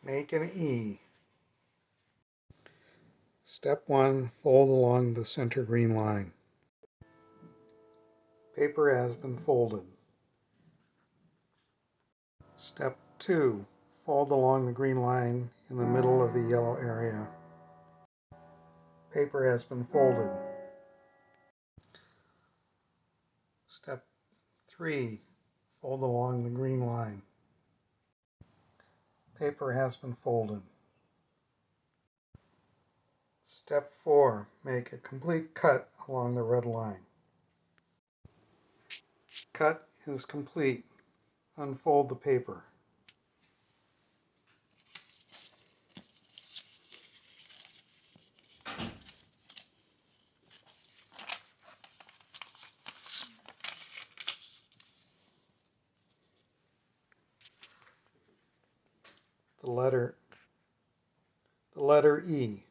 Make an E. Step 1. Fold along the center green line. Paper has been folded. Step 2. Fold along the green line in the middle of the yellow area. Paper has been folded. Step 3. Fold along the green line. Paper has been folded. Step 4. Make a complete cut along the red line. Cut is complete. Unfold the paper. The letter E.